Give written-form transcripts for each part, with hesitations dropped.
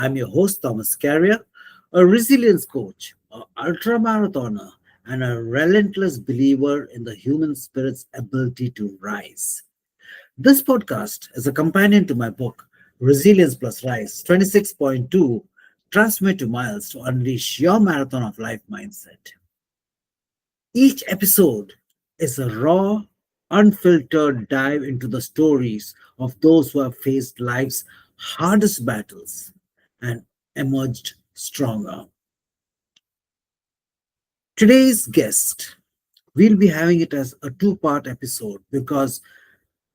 I'm your host, Thomas Scaria, a resilience coach, an ultramarathoner, and a relentless believer in the human spirit's ability to rise. This podcast is a companion to my book, Resilience+RISE 26.2 Transformative Miles to Unleash Your Marathon of Life Mindset. Each episode is a raw, unfiltered dive into the stories of those who have faced life's hardest battles and emerged stronger. Today's guest, we'll be having it as a two-part episode because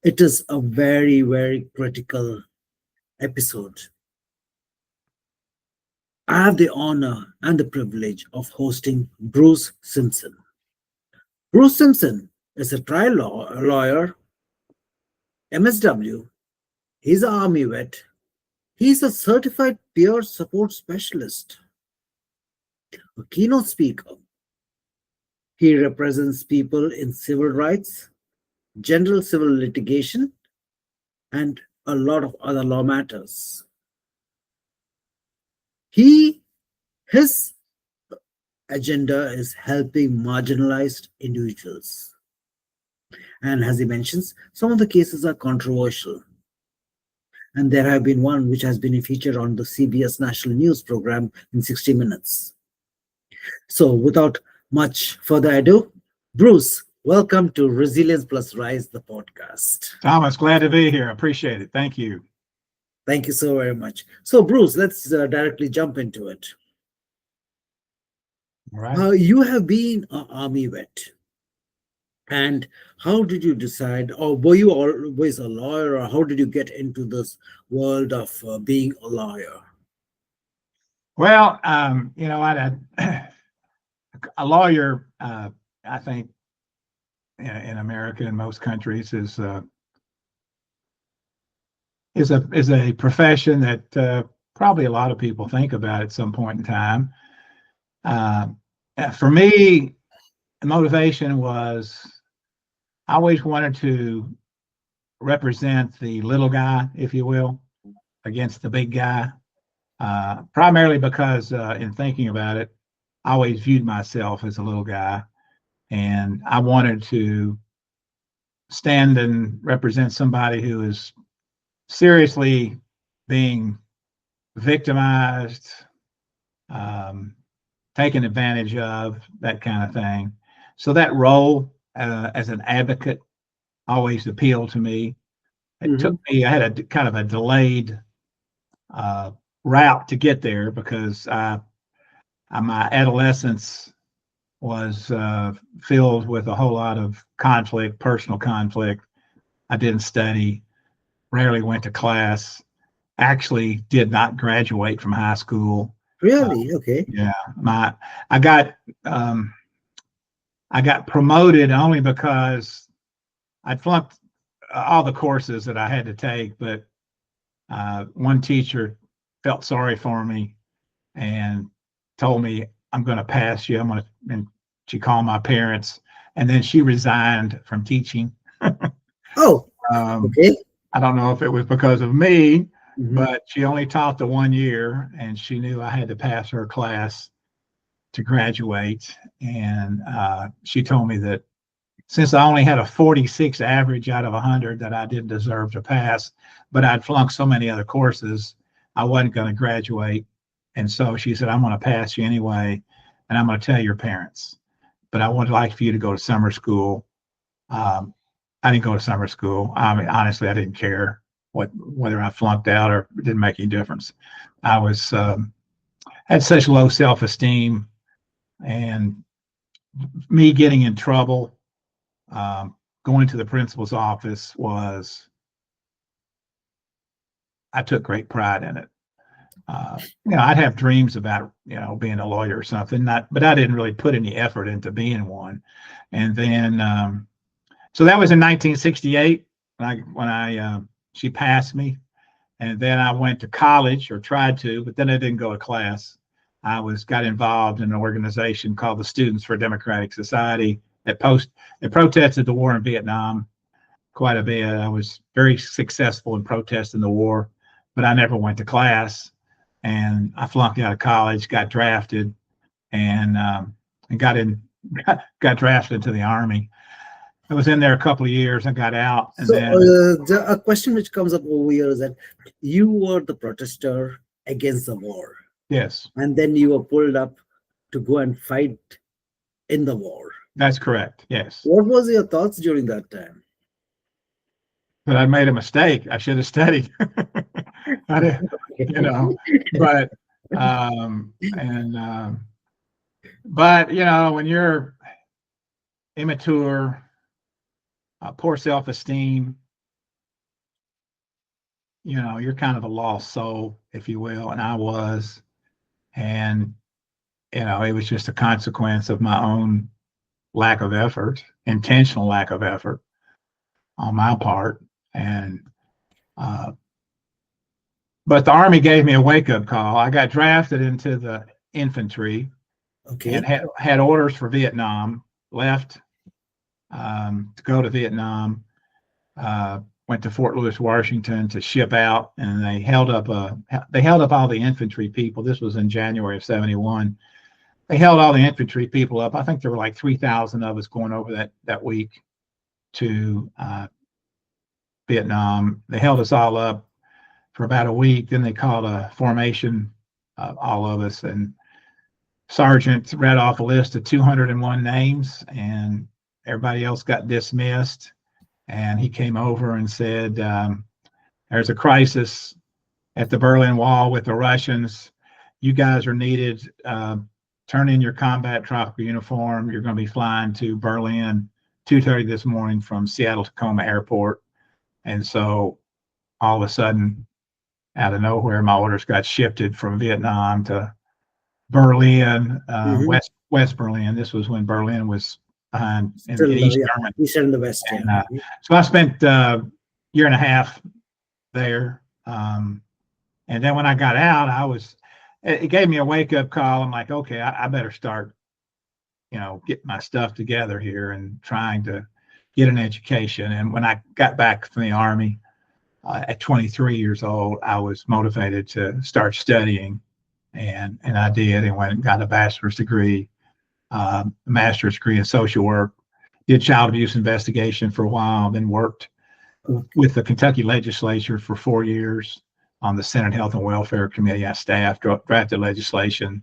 it is a very, very critical episode. I have the honor and the privilege of hosting Bruce Simpson. Bruce Simpson is a trial lawyer, MSW. He's an Army vet. He's a certified peer support specialist, a keynote speaker. He represents people in civil rights, general civil litigation, and a lot of other law matters. His agenda is helping marginalized individuals. And as he mentions, some of the cases are controversial. And there have been one which has been featured on the CBS National News program in 60 Minutes. So without much further ado, Bruce, welcome to Resilience+RISE, the podcast. Thomas, glad to be here. Appreciate it. Thank you. Thank you so very much. So Bruce, let's directly jump into it. All right. You have been an Army vet. And how did you decide, or were you always a lawyer, or how did you get into this world of being a lawyer? Well, a lawyer, I think, in America and most countries is a profession that probably a lot of people think about at some point in time. For me, the motivation was I always wanted to represent the little guy, if you will, against the big guy. Primarily because in thinking about it, I always viewed myself as a little guy, and I wanted to stand and represent somebody who is seriously being victimized, taken advantage of, that kind of thing. So that role as an advocate always appealed to me. It took me, I had a kind of a delayed route to get there because my adolescence was filled with a whole lot of conflict, personal conflict. I didn't study, rarely went to class, actually did not graduate from high school. Really? Okay. Yeah, I got promoted only because I flunked all the courses that I had to take, but one teacher felt sorry for me and told me, I'm going to pass you. And she called my parents, and then she resigned from teaching. Oh, okay. I don't know if it was because of me, but she only taught the 1 year, and she knew I had to pass her class to graduate. And she told me that since I only had a 46 average out of 100, that I didn't deserve to pass, but I'd flunked so many other courses, I wasn't going to graduate. And so she said, I'm going to pass you anyway, and I'm going to tell your parents, but I would like for you to go to summer school. I didn't go to summer school. I mean, honestly, I didn't care whether I flunked out, or it didn't make any difference. I was had such low self-esteem, and me getting in trouble, going to the principal's office I took great pride in it. I'd have dreams about, being a lawyer or something, but I didn't really put any effort into being one. And then, so that was in 1968 when she passed me. And then I went to college, or tried to, but then I didn't go to class. I got involved in an organization called the Students for Democratic Society that protested the war in Vietnam quite a bit. I was very successful in protesting the war, but I never went to class. and I flunked out of college, got drafted, and got got drafted to the Army. I was in there a couple of years and got out, and So, then a question which comes up over here is that you were the protester against the war, yes, and then you were pulled up to go and fight in the war. that's correct. Yes, What was your thoughts during that time? but I made a mistake. I should have studied. I did, you know, but and but when you're immature, poor self-esteem, you're kind of a lost soul, if you will, and I was, and it was just a consequence of my own lack of effort, intentional lack of effort on my part, and but the Army gave me a wake-up call. I got drafted into the infantry and Okay. had orders for Vietnam, left to go to Vietnam, went to Fort Lewis, Washington to ship out, and they held up all the infantry people. This was in January of '71. They held all the infantry people up. I think there were like 3,000 of us going over that week to Vietnam. They held us all up for about a week. Then they called a formation, all of us, and Sergeant read off a list of 201 names, and everybody else got dismissed. And he came over and said, there's a crisis at the Berlin Wall with the Russians. You guys are needed. Turn in your combat tropical uniform. You're going to be flying to Berlin 2:30 this morning from Seattle Tacoma Airport. And so all of a sudden, out of nowhere, my orders got shifted from Vietnam to Berlin, West Berlin. This was when Berlin was behind in East Germany. East and the West. And, so I spent a year and a half there. And then when I got out, it gave me a wake-up call. I'm like, okay, I better start, get my stuff together here and trying to get an education. And when I got back from the Army at 23 years old, I was motivated to start studying. And I did, and went and got a bachelor's degree, a master's degree in social work, did child abuse investigation for a while, then worked with the Kentucky legislature for 4 years on the Senate Health and Welfare Committee. I staffed, drafted legislation,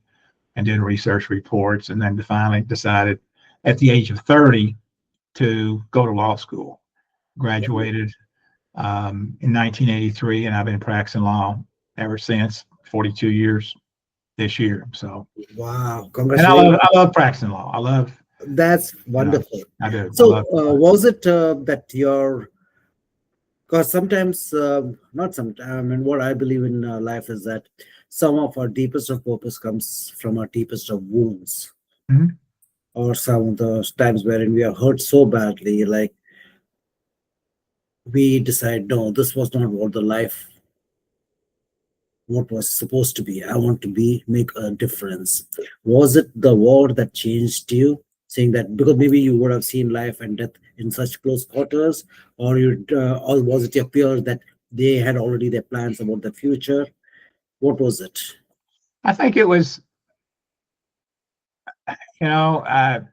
and did research reports, and then finally decided at the age of 30 to go to law school. Graduated in 1983, and I've been practicing law ever since, 42 years this year. So wow, congratulations! And I love practicing law. I love. That's wonderful. I do. So was it that because sometimes, not sometimes, I mean, what I believe in life is that some of our deepest of purpose comes from our deepest of wounds, or some of the times wherein we are hurt so badly, like we decide, no, this was not what was supposed to be. I want to make a difference. Was it the war that changed you, saying that because maybe you would have seen life and death in such close quarters, or or was it your peers that they had already their plans about the future? What was it? I think it was, it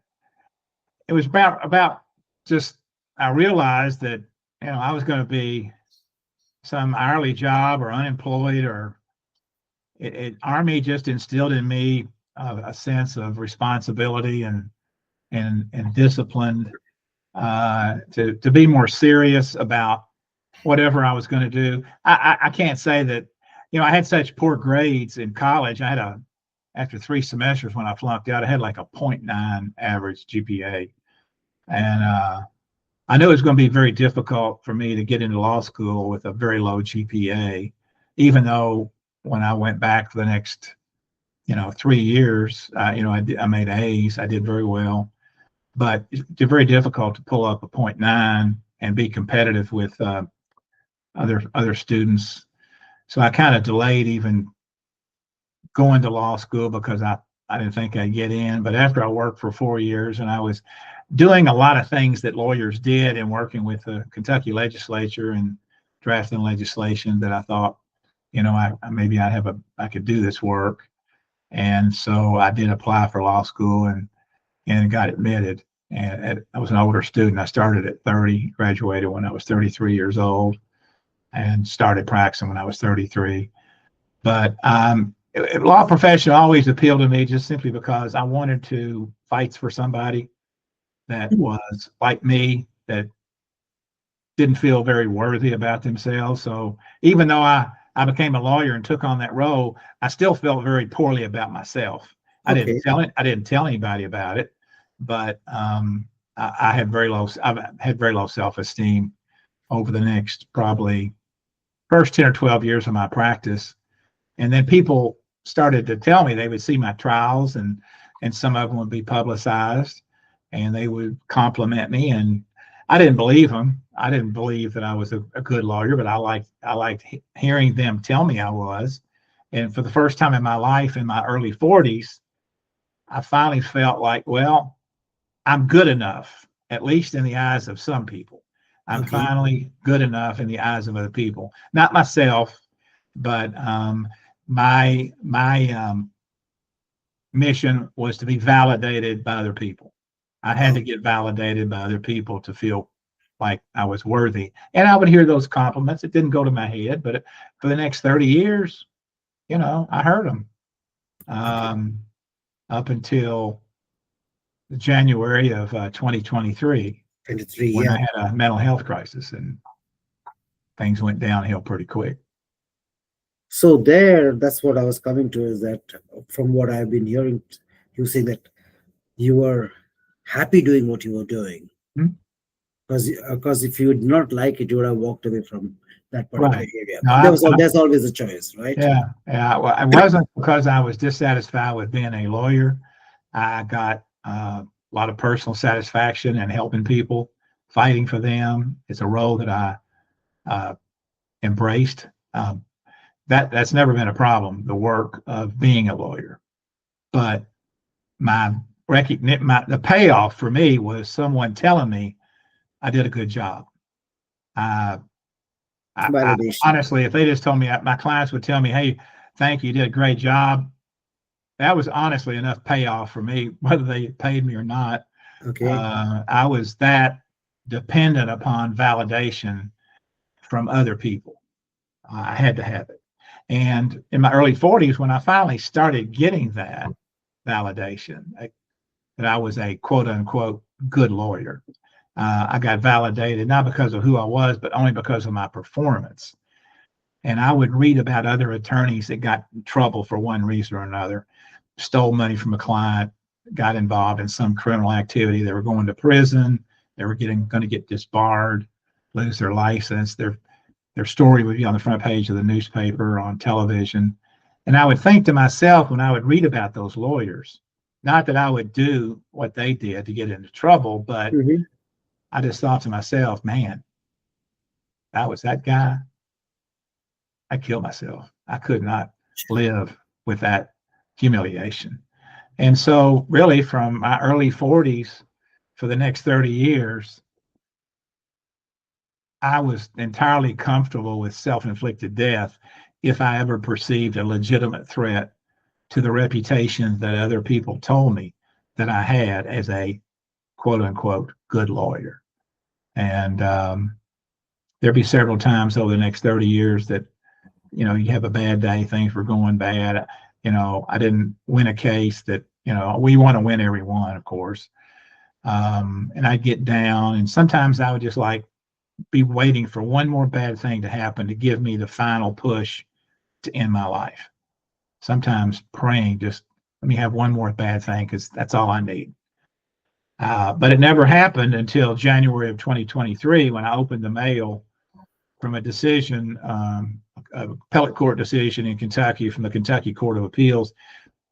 was about just, I realized that, I was going to be some hourly job or unemployed, or Army just instilled in me a sense of responsibility and discipline, to be more serious about whatever I was going to do. I can't say that, I had such poor grades in college. After 3 semesters when I flunked out, I had like a 0.9 average GPA. And I knew it was going to be very difficult for me to get into law school with a very low GPA, even though when I went back for the next, 3 years, I made A's. I did very well, but it's very difficult to pull up a 0.9 and be competitive with other students. So I kind of delayed even going to law school because I didn't think I'd get in. But after I worked for 4 years and I was doing a lot of things that lawyers did and working with the Kentucky legislature and drafting legislation that I thought maybe I could do this work. And so I did apply for law school and got admitted. And I was an older student. I started at 30, graduated when I was 33 years old, and started practicing when I was 33. But law profession always appealed to me just simply because I wanted to fight for somebody that was like me, that didn't feel very worthy about themselves. So even though I became a lawyer and took on that role, I still felt very poorly about myself. I Okay. didn't tell anybody about it, but I've had very low self-esteem over the next probably first 10 or 12 years of my practice. And then people started to tell me they would see my trials, and some of them would be publicized, and they would compliment me. And I didn't believe them. I didn't believe that I was a good lawyer, but I liked hearing them tell me I was. And for the first time in my life, in my early 40s, I finally felt like, well, I'm good enough, at least in the eyes of some people. I'm Okay. finally good enough in the eyes of other people, not myself, but my mission was to be validated by other people. I had to get validated by other people to feel like I was worthy. And I would hear those compliments. It didn't go to my head, but for the next 30 years, I heard them up until January of 2023, 23, when yeah. I had a mental health crisis, and things went downhill pretty quick. So that's what I was coming to, is that from what I've been hearing, you say that you were happy doing what you were doing. Hmm? Because if you did not like it, you would have walked away from that particular Right. area. No, There's always a choice, right? yeah. Well, it wasn't because I was dissatisfied with being a lawyer. I got a lot of personal satisfaction in helping people, fighting for them. It's a role that I embraced. That's never been a problem, the work of being a lawyer. But the payoff for me was someone telling me I did a good job. I Validation. honestly, if they just told me, my clients would tell me, "Hey, thank you, you did a great job." That was honestly enough payoff for me, whether they paid me or not. Okay. I was that dependent upon validation from other people. I had to have it. And in my early 40s, when I finally started getting that validation, that I was a quote unquote good lawyer, I got validated not because of who I was, but only because of my performance. And I would read about other attorneys that got in trouble for one reason or another, stole money from a client, got involved in some criminal activity. They were going to prison. They were going to get disbarred, lose their license. Their story would be on the front page of the newspaper, on television. And I would think to myself, when I would read about those lawyers, not that I would do what they did to get into trouble, but Mm-hmm. I just thought to myself, man, that was that guy. I killed myself. I could not live with that humiliation. And so, really, from my early 40s for the next 30 years, I was entirely comfortable with self inflicted death if I ever perceived a legitimate threat to the reputation that other people told me that I had as a quote unquote good lawyer. And there'd be several times over the next 30 years that, you have a bad day, things were going bad. I didn't win a case that, we want to win every one, of course. And I'd get down, and sometimes I would just be waiting for one more bad thing to happen to give me the final push to end my life. Sometimes praying, just let me have one more bad thing, because that's all I need. But it never happened until January of 2023, when I opened the mail from a decision, an appellate court decision in Kentucky, from the Kentucky Court of Appeals,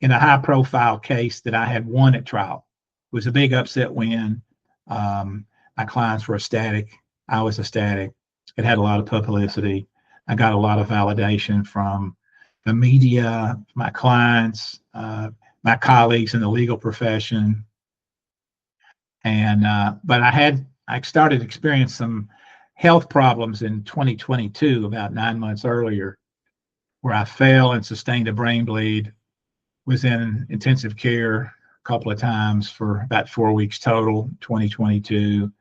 in a high-profile case that I had won at trial. It was a big upset win. My clients were ecstatic. I was ecstatic. It had a lot of publicity. I got a lot of validation from the media, my clients, my colleagues in the legal profession. And but I started experiencing some health problems in 2022, about 9 months earlier. where I fell and sustained a brain bleed, was in intensive care a couple of times for about 4 weeks total, 2022.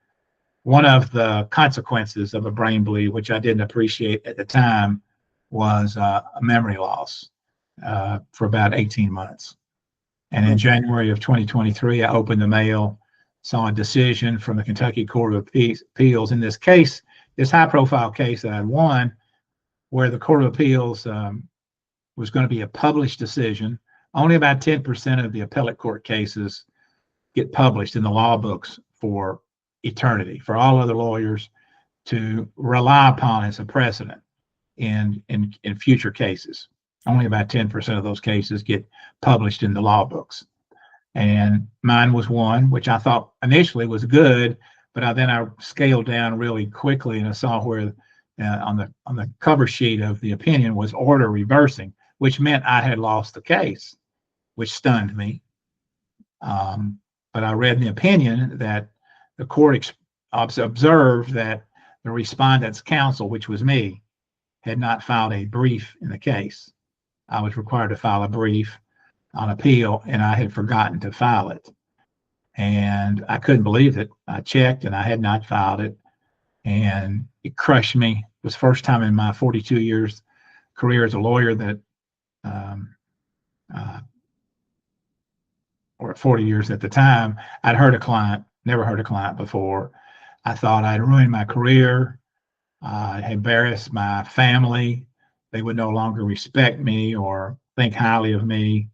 One of the consequences of a brain bleed, which I didn't appreciate at the time, was a memory loss for about 18 months. And in January of 2023, I opened the mail, saw a decision from the Kentucky Court of Appeals in this case, this high-profile case that I won, where the Court of Appeals was going to be a published decision. Only about 10% of the appellate court cases get published in the law books for eternity, for all other lawyers to rely upon as a precedent in future cases. Only about 10% of those cases get published in the law books. And mine was one, which I thought initially was good, but then I scaled down really quickly, and I saw where on the cover sheet of the opinion was order reversing, which meant I had lost the case, which stunned me. But I read in the opinion that the court observed that the respondent's counsel, which was me, had not filed a brief in the case. I was required to file a brief on appeal, and I had forgotten to file it. And I couldn't believe it. I checked, and I had not filed it. And it crushed me. It was the first time in my 42 years career as a lawyer that, or 40 years at the time, I'd heard a client, never heard a client before. I thought I'd ruined my career. I embarrassed my family. They would no longer respect me or think highly of me.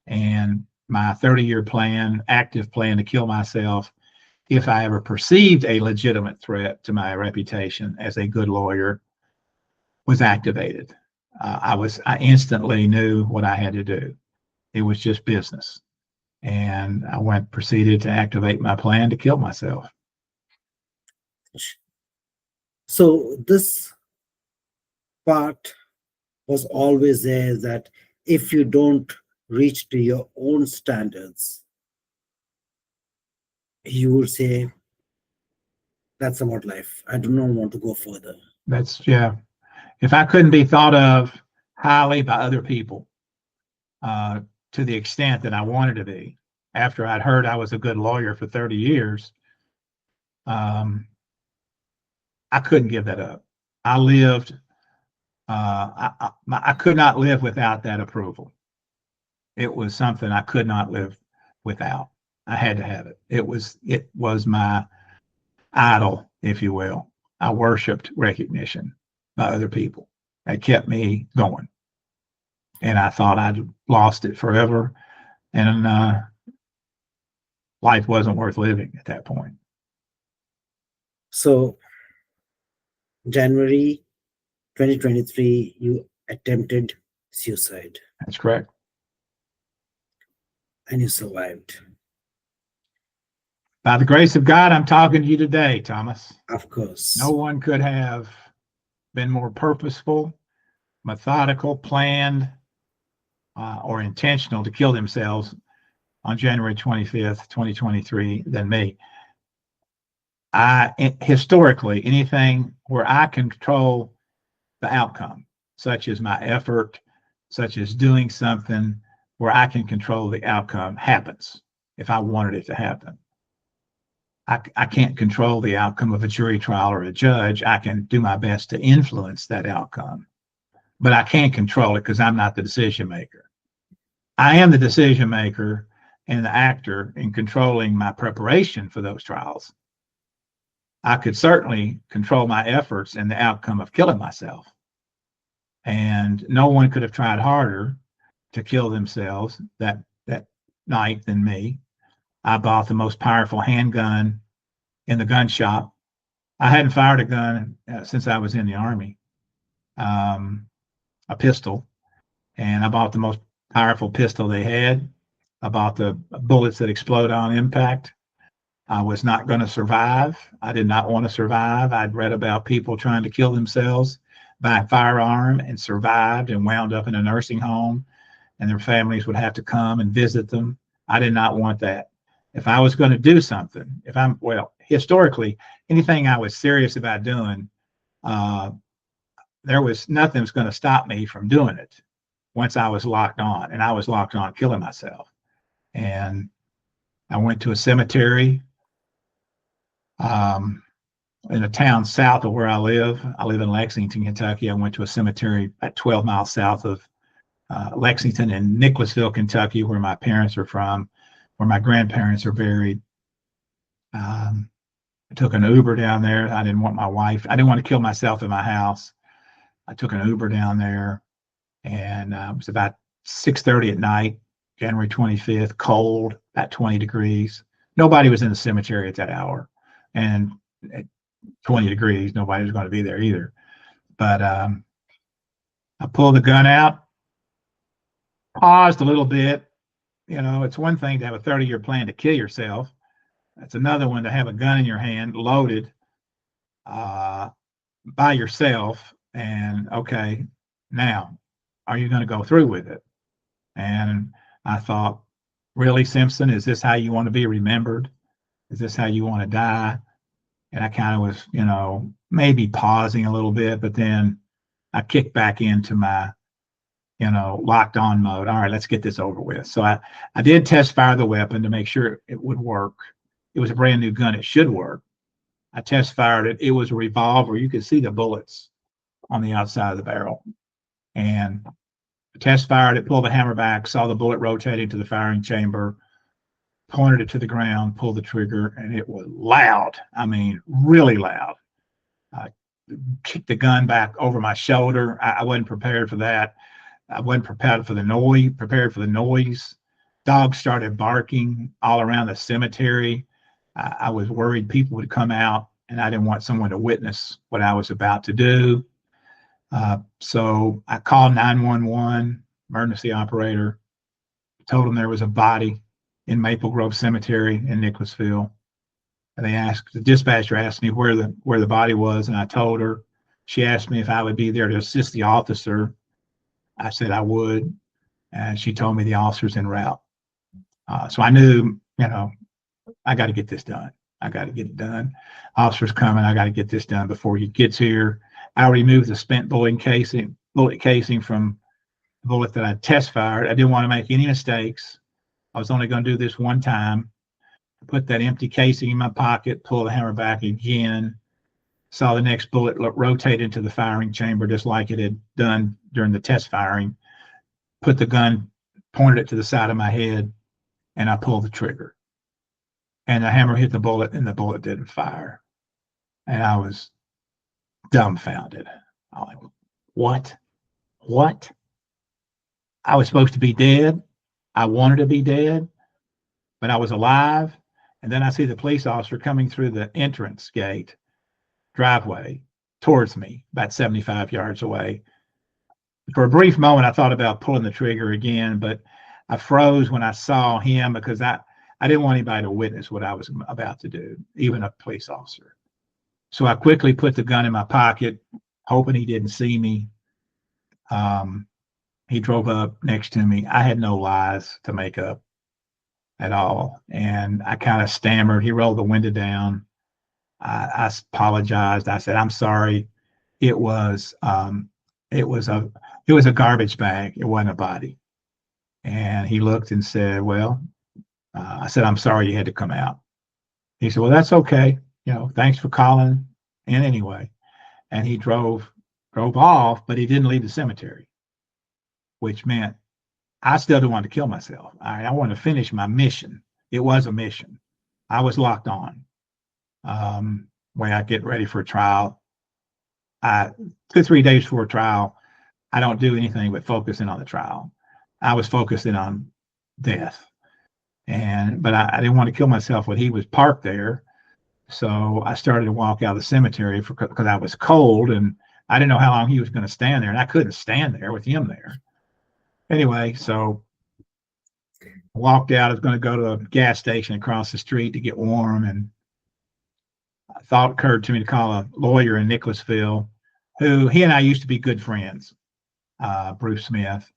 And my 30-year plan, active plan to kill myself, if I ever perceived a legitimate threat to my reputation as a good lawyer, was activated. I instantly knew what I had to do. It was just business. And I proceeded to activate my plan to kill myself. So this part was always there, that if you don't reach to your own standards, you would say, that's about life. I do not want to go further. Yeah. If I couldn't be thought of highly by other people to the extent that I wanted to be, after I'd heard I was a good lawyer for 30 years, I couldn't give that up. I lived, I could not live without that approval. It was something I could not live without. I had to have it. It was my idol, if you will. I worshiped recognition by other people. That kept me going. And I thought I'd lost it forever. And life wasn't worth living at that point. So, January 2023, you attempted suicide. That's correct. And you survived. By the grace of God, I'm talking to you today, Thomas. Of course. No one could have been more purposeful, methodical, planned, or intentional to kill themselves on January 25th, 2023 than me. Historically, anything where I control the outcome, such as my effort, such as doing something where I can control the outcome, happens if I wanted it to happen. I can't control the outcome of a jury trial or a judge. I can do my best to influence that outcome, but I can't control it because I'm not the decision maker. I am the decision maker and the actor in controlling my preparation for those trials. I could certainly control my efforts and the outcome of killing myself. And no one could have tried harder to kill themselves that night than me. I bought the most powerful handgun in the gun shop. I hadn't fired a gun since I was in the Army, a pistol. And I bought the most powerful pistol they had. I bought the bullets that explode on impact. I was not going to survive. I did not want to survive. I'd read about people trying to kill themselves by a firearm and survived and wound up in a nursing home, and their families would have to come and visit them. I did not want that. If I was going to do something, historically, anything I was serious about doing, I there was nothing was going to stop me from doing it once I was locked on, and I was locked on killing myself. And I went to a cemetery in a town south of where I live. I live in Lexington, Kentucky. I went to a cemetery at 12 miles south of Lexington and Nicholasville, Kentucky, where my parents are from, where my grandparents are buried. I took an Uber down there. I didn't want to kill myself in my house. I took an Uber down there, and it was about 6:30 at night, January 25th, cold, about 20 degrees. Nobody was in the cemetery at that hour. And at 20 degrees, nobody was going to be there either. But I pulled the gun out, paused a little bit. You know, it's one thing to have a 30-year plan to kill yourself. It's another one to have a gun in your hand, loaded, by yourself. And okay, now, are you going to go through with it? And I thought, really, Simpson, is this how you want to be remembered? Is this how you want to die? And I kind of was, you know, maybe pausing a little bit, but then I kicked back into my, you know, locked on mode. All right, let's get this over with. So I did test fire the weapon to make sure it would work. It was a brand new gun. It should work. I test fired it. It was a revolver. You could see the bullets on the outside of the barrel. And I test fired it, pulled the hammer back, saw the bullet rotating to the firing chamber, pointed it to the ground, pulled the trigger, and it was loud. I mean, really loud. I kicked the gun back over my shoulder. I wasn't prepared for that. I wasn't prepared for the noise. Dogs started barking all around the cemetery. I was worried people would come out, and I didn't want someone to witness what I was about to do. So I called 911, emergency operator, told them there was a body in Maple Grove Cemetery in Nicholasville. And the dispatcher asked me where the body was, and I told her. She asked me if I would be there to assist the officer. I said I would, and she told me the officer's en route. So I knew, you know, I got to get this done. I got to get it done. Officer's coming. I got to get this done before he gets here. I removed the spent bullet casing from the bullet that I test fired. I didn't want to make any mistakes. I was only going to do this one time. Put that empty casing in my pocket, pull the hammer back again, saw the next bullet rotate into the firing chamber just like it had done during the test firing, put the gun, pointed it to the side of my head, and I pulled the trigger. And the hammer hit the bullet, and the bullet didn't fire. And I was dumbfounded. I was like, what? What? I was supposed to be dead. I wanted to be dead, but I was alive. And then I see the police officer coming through the entrance gate driveway towards me, about 75 yards away. For a brief moment, I thought about pulling the trigger again, but I froze when I saw him because I didn't want anybody to witness what I was about to do, even a police officer. So I quickly put the gun in my pocket, hoping he didn't see me. He drove up next to me. I had no lies to make up at all. And I kind of stammered. He rolled the window down. I apologized. I said, I'm sorry. It was a garbage bag. It wasn't a body. And he looked and said, well, I said, I'm sorry you had to come out. He said, well, that's okay. You know, thanks for calling in anyway. And he drove off, but he didn't leave the cemetery, which meant I still didn't want to kill myself. I wanted to finish my mission. It was a mission. I was locked on. When I get ready for a trial, 2-3 days before a trial, I don't do anything but focusing on the trial. I was focusing on death. But I didn't want to kill myself when he was parked there. So I started to walk out of the cemetery because I was cold and I didn't know how long he was going to stand there, and I couldn't stand there with him there. Anyway, so I walked out. I was going to go to a gas station across the street to get warm, and a thought occurred to me to call a lawyer in Nicholasville, who he and I used to be good friends, Bruce Smith.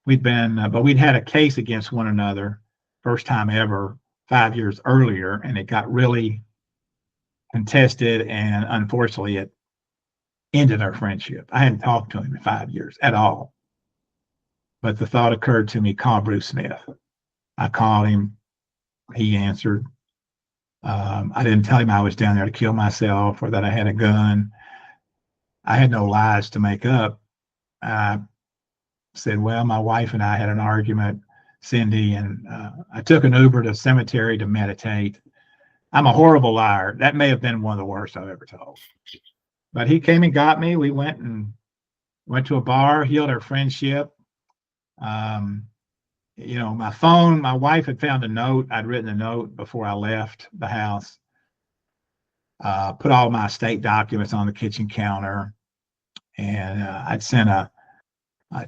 We'd had a case against one another, first time ever, 5 years earlier, and it got really contested, and unfortunately ended our friendship. I hadn't talked to him in 5 years at all. But the thought occurred to me, call Bruce Smith. I called him. He answered. I didn't tell him I was down there to kill myself or that I had a gun. I had no lies to make up. I said, well, my wife and I had an argument, Cindy, and I took an Uber to the cemetery to meditate. I'm a horrible liar. That may have been one of the worst I've ever told. But he came and got me. We went to a bar, healed our friendship. My phone, my wife had found a note. I'd written a note before I left the house, put all my estate documents on the kitchen counter. And I'd sent a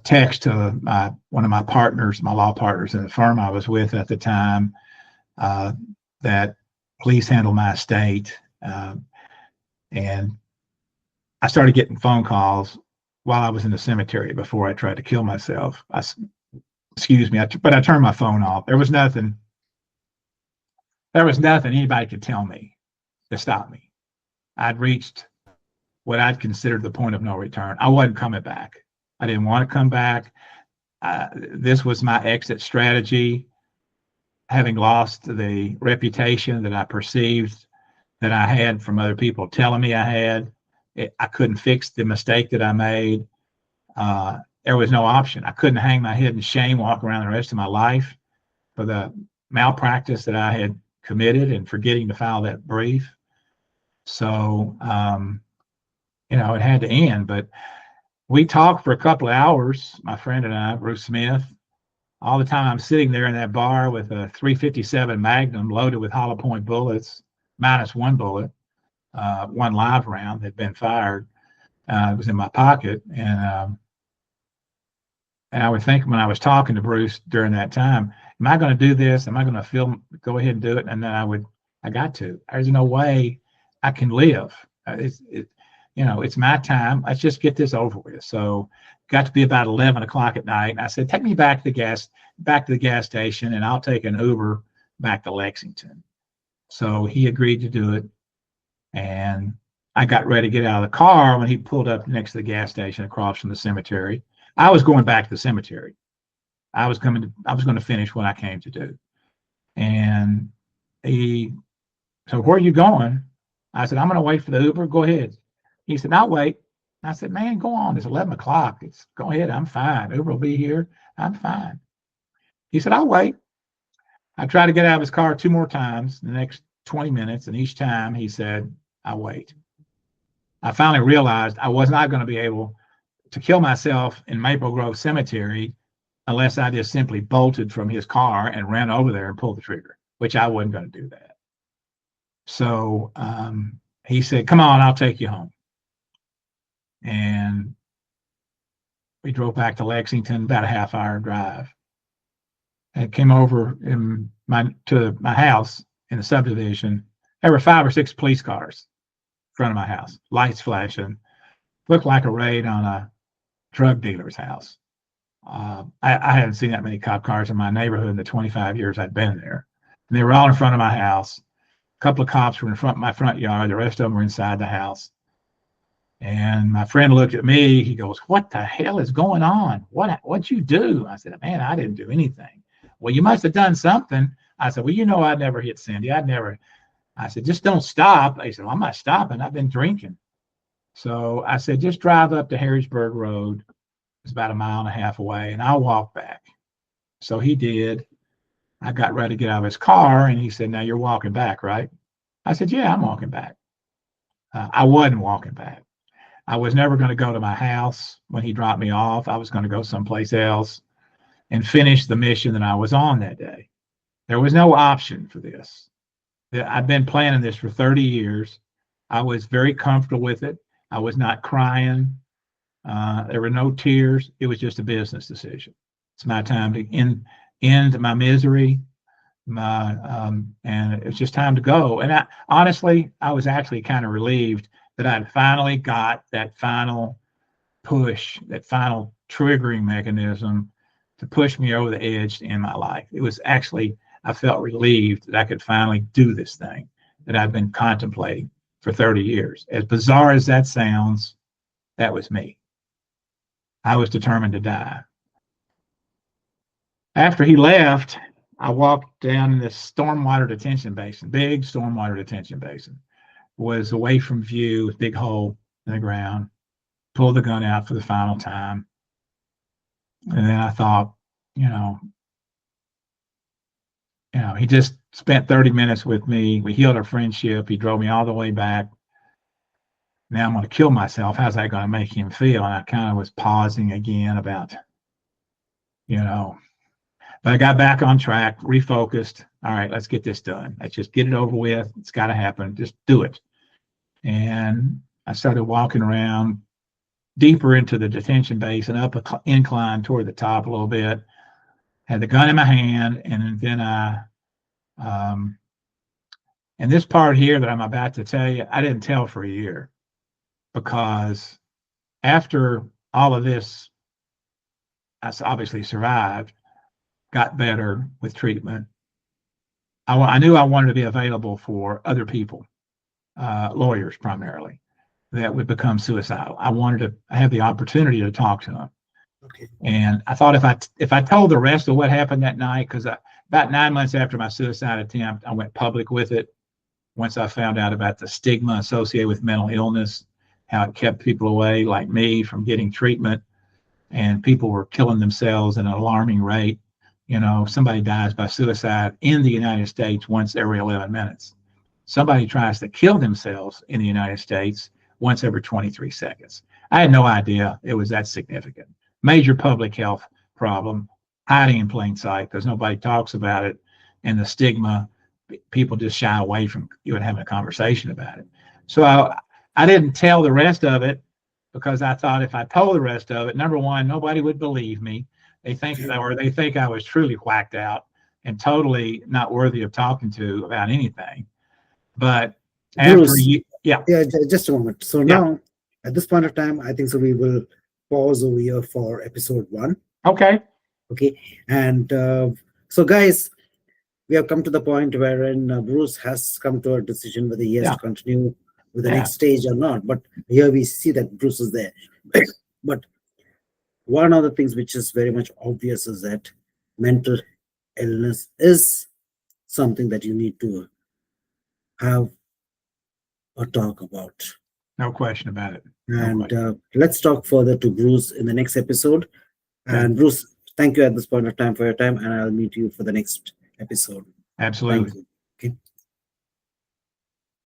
text to one of my partners, my law partners in the firm I was with at the time, that please handle my estate. And I started getting phone calls while I was in the cemetery before I tried to kill myself. But I turned my phone off. There was nothing anybody could tell me to stop me. I'd reached what I'd considered the point of no return. I wasn't coming back. I didn't want to come back. This was my exit strategy. Having lost the reputation that I perceived that I had from other people telling me I had, I couldn't fix the mistake that I made. There was no option. I couldn't hang my head in shame, walk around the rest of my life for the malpractice that I had committed and forgetting to file that brief. So, it had to end. But we talked for a couple of hours, my friend and I, Bruce Smith. All the time I'm sitting there in that bar with a .357 Magnum loaded with hollow point bullets, minus one bullet, one live round that had been fired. It was in my pocket. And I would think when I was talking to Bruce during that time, am I going to do this? Am I going to go ahead and do it? And then I got to. There's no way I can live. It's my time. Let's just get this over with. So got to be about 11 o'clock at night. And I said, take me back to the gas station, and I'll take an Uber back to Lexington. So he agreed to do it. And I got ready to get out of the car when he pulled up next to the gas station across from the cemetery. I was going back to the cemetery. I was going to finish what I came to do. And so where are you going? I said, I'm going to wait for the Uber. Go ahead. He said, I'll wait. I said, man, go on. It's 11 o'clock. Go ahead. I'm fine. Uber will be here. I'm fine. He said, I'll wait. I tried to get out of his car 2 more times in the next 20 minutes. And each time he said, I'll wait. I finally realized I was not going to be able to kill myself in Maple Grove Cemetery unless I just simply bolted from his car and ran over there and pulled the trigger, which I wasn't going to do that. So he said, come on, I'll take you home. And we drove back to Lexington, about a half-hour drive. And came over to my house in the subdivision. There were 5 or 6 police cars in front of my house, lights flashing. Looked like a raid on a drug dealer's house. I hadn't seen that many cop cars in my neighborhood in the 25 years I'd been there. And they were all in front of my house. A couple of cops were in my front yard. The rest of them were inside the house. And my friend looked at me. He goes, what the hell is going on? What'd you do? I said, man, I didn't do anything. Well, you must have done something. I said, well, I'd never hit Cindy. I said, just don't stop. He said, well, I'm not stopping. I've been drinking. So I said, just drive up to Harrisburg Road. It's about 1.5 miles away, and I'll walk back. So he did. I got ready to get out of his car, and he said, now you're walking back, right? I said, yeah, I'm walking back. I wasn't walking back. I was never going to go to my house when he dropped me off. I was going to go someplace else and finish the mission that I was on that day. There was no option for this. I've been planning this for 30 years. I was very comfortable with it. I was not crying. There were no tears. It was just a business decision. It's my time to end my misery. And it's just time to go. And honestly, I was actually kind of relieved that I'd finally got that final push, that final triggering mechanism to push me over the edge in my life. It was actually, I felt relieved that I could finally do this thing that I've been contemplating for 30 years. As bizarre as that sounds, that was me. I was determined to die. After he left, I walked down this stormwater detention basin, big stormwater detention basin. Was away from view with big hole in the ground. Pulled the gun out for the final time. And then I thought, he just spent 30 minutes with me. We healed our friendship. He drove me all the way back. Now I'm going to kill myself. How's that going to make him feel? And I kind of was pausing again about, but I got back on track, refocused. All right, let's get this done. Let's just get it over with. It's got to happen. Just do it. And I started walking around deeper into the detention basin, up an incline toward the top a little bit. Had the gun in my hand, and then and this part here that I'm about to tell you, I didn't tell for a year, because after all of this, I obviously survived, got better with treatment. I knew I wanted to be available for other people, lawyers primarily, that would become suicidal. I wanted to have the opportunity to talk to them. Okay. And I thought if I told the rest of what happened that night, because about 9 months after my suicide attempt, I went public with it. Once I found out about the stigma associated with mental illness, how it kept people away like me from getting treatment, and people were killing themselves at an alarming rate. Somebody dies by suicide in the United States once every 11 minutes. Somebody tries to kill themselves in the United States once every 23 seconds. I had no idea it was that significant. Major public health problem, hiding in plain sight because nobody talks about it, and the stigma, people just shy away from even having a conversation about it. So I didn't tell the rest of it, because I thought if I told the rest of it, number one, nobody would believe me. They think I was truly whacked out and totally not worthy of talking to about anything. But Bruce, yeah, just a moment. So now, at this point of time, I think so we will pause over here for episode 1. Okay. And so guys, we have come to the point wherein Bruce has come to a decision whether he has to continue with the next stage or not. But here we see that Bruce is there. But one of the things which is very much obvious is that mental illness is something that you need to have a talk about. No question about it. And let's talk further to Bruce in the next episode. And Bruce, thank you at this point of time for your time, and I'll meet you for the next episode. Absolutely. Thank you. Okay.